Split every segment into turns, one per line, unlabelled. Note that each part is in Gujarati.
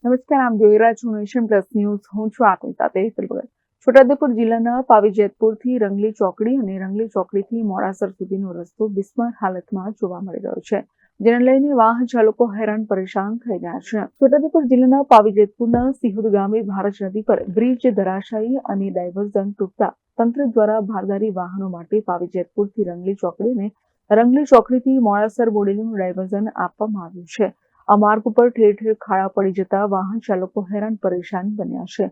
નમસ્કાર, આમ જોઈ રહ્યા છો નેશન પ્લસ ન્યૂઝ. હું છું આપની સાથે હેતલ. છોટાઉદેપુર જિલ્લાના પાવીજેતપુરથી રંગલી ચોકડી અને રંગલી ચોકડીથી મોડાસર સુધીનો રસ્તો બિસ્માર હાલતમાં જોવા મળી રહ્યો છે, જેને લઈને વાહન ચાલકો હેરાન પરેશાન થઈ ગયા છે. છોટાઉદેપુર જિલ્લાના પાવીજેતપુરના સિહોદ ગામે ભારત નદી પર બ્રિજ ધરાશાયી અને ડાયવર્ઝન તૂટતા તંત્ર દ્વારા ભારદારી વાહનો માટે પાવીજેતપુરથી રંગલી ચોકડી અને રંગલી ચોકડીથી મોડાસર બોડેલીનું ડાયવર્ઝન આપવામાં આવ્યું છે. આ માર્ગ ઉપર ઠેર ઠેર ખાડા પડી જતા વાહન ચાલકો હેરાન પરેશાન બન્યા છે.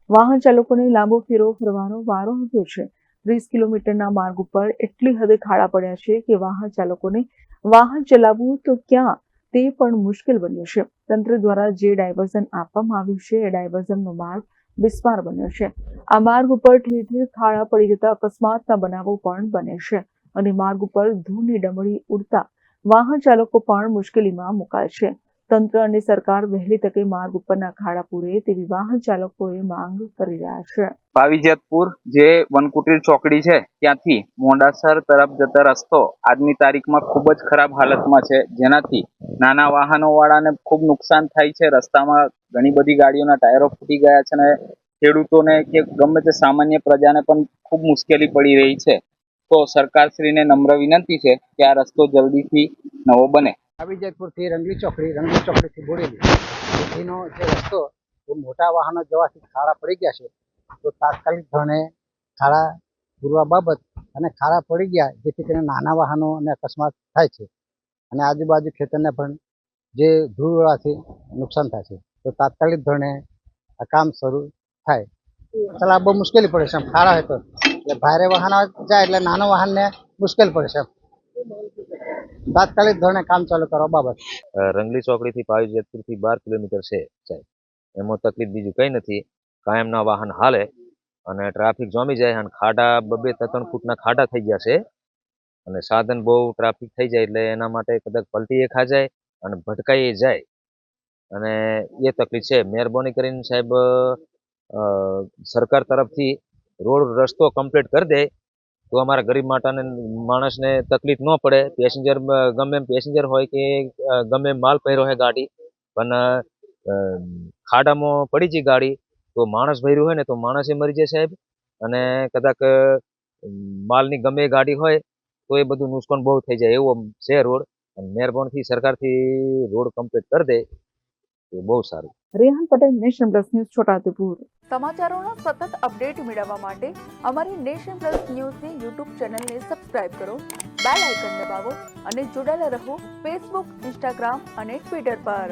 વાહન ચાલકોને લાંબો ફેરો ફરવાનો વારો આવ્યો છે. 30 કિલોમીટરના માર્ગ ઉપર એટલી હદે ખાડા પડ્યા છે કે વાહન ચાલકોને વાહન ચલાવવું તો ક્યાં તે પણ મુશ્કેલ બન્યું છે. તંત્ર દ્વારા જે ડાયવર્ઝન આપવામાં આવ્યું છે એ ડાયવર્ઝનનો માર્ગ બિસ્માર બન્યો છે. આ માર્ગ ઉપર ઠેર ઠેર ખાડા પડી જતા અકસ્માતના બનાવો પણ બને છે અને માર્ગ ઉપર ધૂળની ડમરી ઉડતા વાહન ચાલકો પણ મુશ્કેલીમાં મુકાય છે. તંત્ર અને સરકાર વહેલી તકે માર્ગ ઉપરના ખાડા પૂરે તેવી વાહન ચાલકોએ માંગ કરી રહ્યા છે.
પાવીજેતપુર જે વનકુટીર ચોકડી છે ત્યાંથી મોડાસર તરફ જતો રસ્તો આજની તારીખમાં ખૂબ જ ખરાબ હાલતમાં છે, જેનાથી નાના વાહનો વાળાને ખૂબ નુકસાન થાય છે. રસ્તામાં ઘણી બધી ગાડીઓના ટાયરો ફૂટી ગયા છે અને ખેડૂતોને કે ગમે તે સામાન્ય પ્રજાને પણ ખૂબ મુશ્કેલી પડી રહી છે. તો સરકારશ્રીને નમ્ર વિનંતી છે કે આ રસ્તો જલ્દીથી નવો બને.
પાવીજેતપુરથી રંગલી ચોકડીથી બોડેલી સુધીનો જે રસ્તો એ મોટા વાહનો જવાથી ખાડા પડી ગયા છે, તો તાત્કાલિક ધોરણે ખાડા પૂરવા બાબત અને ખાડા પડી ગયા જેથી કરીને નાના વાહનોને અકસ્માત થાય છે અને આજુબાજુ ખેતરને પણ જે ધૂળ ઉડવાથી નુકસાન થાય છે. તો તાત્કાલિક ધોરણે આ કામ શરૂ થાય. ચલા બહુ મુશ્કેલી પડે છે, ખાડા હોય તો એટલે ભારે વાહનો જાય એટલે નાનો વાહનને મુશ્કેલ પડે છે. તાત્કાલિક ધોરણે કામ ચાલુ કરવા બાબત.
રંગલી ચોકડીથી પાવીજેતપુરથી 12 કિલોમીટર છે સાહેબ. એમાં તકલીફ બીજું કંઈ નથી. કાયમના વાહન હાલે અને ટ્રાફિક જામી જાય અને ખાડા 2-3 ફૂટના ખાડા થઈ ગયા છે અને સાધન બહુ ટ્રાફિક થઈ જાય એટલે એના માટે કદાચ પલટી ખા જાય અને ભટકાઈ જાય અને એ તકલીફ છે. મહેરબાની કરીને સાહેબ સરકાર તરફથી રોડ રસ્તો કમ્પ્લીટ કરી દે તો અમારા ગરીબ માણસને તકલીફ ન પડે. પેસેન્જર ગમે એમ પેસેન્જર હોય કે ગમે એમ માલ પહેર્યો હોય ગાડી, પણ ખાડામાં પડી જાય ગાડી તો માણસ ભર્યું હોય ને તો માણસે મરી જાય સાહેબ, અને કદાચ માલની ગમે ગાડી હોય તો એ બધું નુકસાન બહુ થઈ જાય એવો છે રોડ. અને મહેરબાનીથી સરકારથી રોડ કમ્પ્લીટ કરી દે તો બહુ સારું.
Rehan Patel, nation plus news, Chhota Udepur.
સમાચારોના સતત અપડેટ મેળવવા માટે અમારી નેશન પ્લસ ન્યૂઝની યુટ્યુબ ચેનલને સબસ્ક્રાઇબ કરો, બેલ આઇકન દબાવો અને જોડાયેલા રહો ફેસબુક, ઇન્સ્ટાગ્રામ અને ટ્વિટર પર.